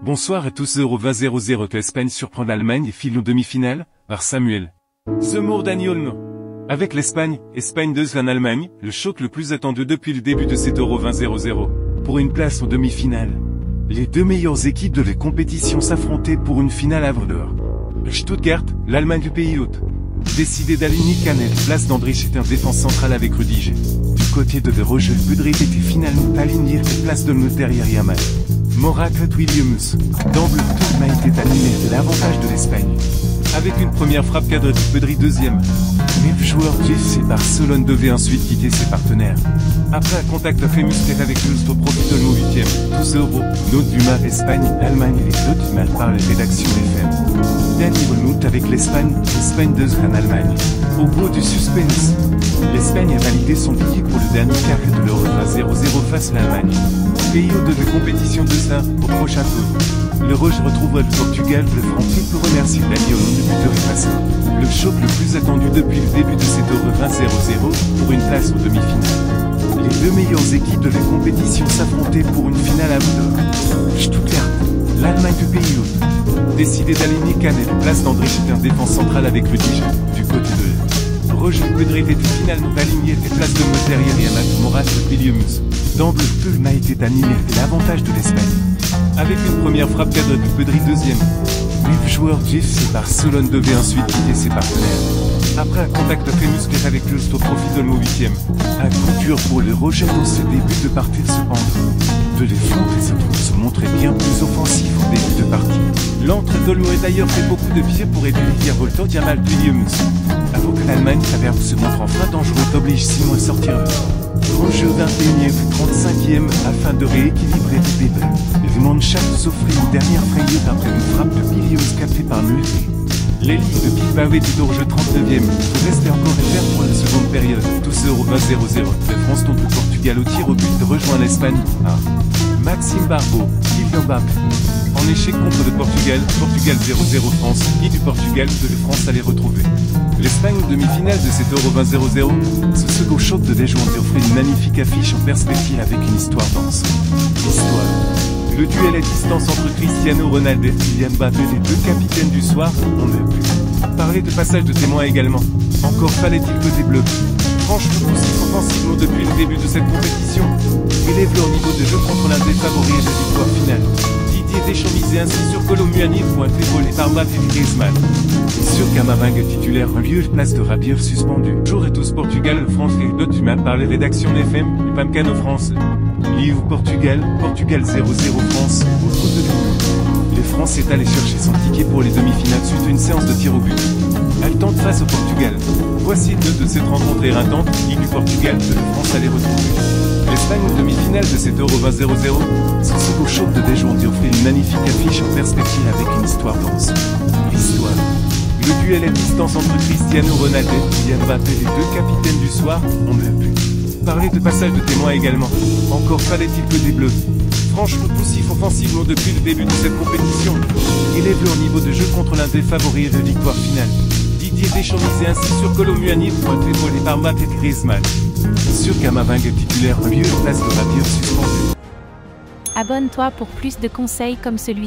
Bonsoir à tous. 0-20-0-0 que l'Espagne surprend l'Allemagne et file en demi-finale, par Samuel. The More Daniel no. Avec l'Espagne, Espagne 2 en Allemagne, le choc le plus attendu depuis le début de cet Euro 20-0-0. Pour une place en demi-finale. Les deux meilleures équipes de la compétition s'affrontaient pour une finale à Verdeur. Stuttgart, l'Allemagne du pays hôte. Décidé d'aligner Canet, place d'Andrich était un défense central avec Rudiger. Du côté de Roger Budry était finalement aligné la place de Müller derrière Yamal. Morat Williams, d'emblée tout m'a été aligné de l'avantage de l'Espagne. Avec une première frappe cadrée de Pedri deuxième. Mais le joueur du FC Barcelone devait ensuite quitter ses partenaires. Après un contact fait musclé avec juste au profit de l'eau 8ème. 12 euros. Note du match Espagne, Allemagne et les notes du match par les rédactions FM. Dernier remoute avec l'Espagne, Espagne 2 en Allemagne. Au bout du suspense, l'Espagne a validé son billet pour le dernier carré de l'Euro 0-0 face à l'Allemagne. Pays hôte de la compétition de ça, au prochain tour. Le Rouge retrouvera le Portugal, le Français pour remercier Daniel de buteur effaçant. Le choc le plus attendu depuis le début de cet Euro 20-0-0 pour une place en demi-finale. Les deux meilleures équipes de la compétition s'affrontaient pour une finale à Verdeur. Stuttgart, l'Allemagne du pays hôte. Décidé d'aligner Canet, place d'Andrich était un défense central avec Rudiger. Du côté de Roger Budry était finalement aligné et place de Müller derrière Yamal, Morat Williams. D'emblée, tout m'a été animé et l'avantage de l'Espagne. Avec une première frappe cadrée de Pedri deuxième. Le joueur du FC Barcelone devait ensuite quitter ses partenaires. Après un contact fait musclé avec juste au profit de l'eau 8ème. Un coup dur pour le Roger dans ce début de partie cependant. De l'effort et se montrer bien plus offensif au début de partie. L'entrée de l'eau a d'ailleurs fait beaucoup de pieds pour aider Lidia Volto Yamal Williams. Avant que l'Allemagne s'avère se montre enfin dangereux oblige Simon à sortir le jeu 21e et 35e afin de rééquilibrer les débats. Les Mannschaft s'offrit une dernière frayeur après une frappe de Williams captée par Müller. L'élite de Bilbao était au jeu 39e, restait encore ouvert pour la seconde période. Tous Euro 20-0-0. La France tombe le Portugal au tir au but de rejoindre l'Espagne. Maxime Barbeau, Kylian Mbappé. En échec contre le Portugal, Portugal 0-0 France, qui du Portugal que la France allait retrouver. L'Espagne en demi-finale de cet Euro 20-0-0, ce second choc de déjointé offrait une magnifique affiche en perspective avec une histoire dense. Histoire. Le duel à distance entre Cristiano Ronaldo et Kylian Mbappé, les deux capitaines du soir, on a pu parler de passage de témoin également. Encore fallait-il que des bleus franchement poussifs offensivement depuis le début de cette compétition élève leur niveau de jeu contre l'un des favoris et la victoire finale. Didier Deschamps misait ainsi sur Colomuani pour être volé par Mbappé et Griezmann. Sur Camavinga titulaire, un lieu de place de Rabiot suspendu. Jour et tous Portugal, France et d'autres du match par les rédactions FM, et Pamcano France. Livre Portugal, Portugal 0-0 France, au trou de l'eau. Les France est allé chercher son ticket pour les demi-finales suite à une séance de tir au but. Elle tente face au Portugal. Voici deux de cette rencontre éreintante, qui du Portugal que la France allait retrouver. L'Espagne en demi-finale de cet Euro 20-0-0, ce second choc de déjointé offrait une magnifique affiche en perspective avec une histoire dense. L'histoire. Le duel à distance entre Cristiano Ronaldo et Kylian Mbappé, les deux capitaines du soir, on a pu parler de passage de témoin également. Encore fallait-il que des bleus franchement poussifs offensivement depuis le début de cette compétition élèvent leur niveau de jeu contre l'un des favoris et la victoire finale. Didier Deschamps misait ainsi sur Colomuani pour être épaulé par Mbappé et Griezmann. Sur Camavinga titulaire, un lieu de place de Rabiot suspendu. Abonne-toi pour plus de conseils comme celui.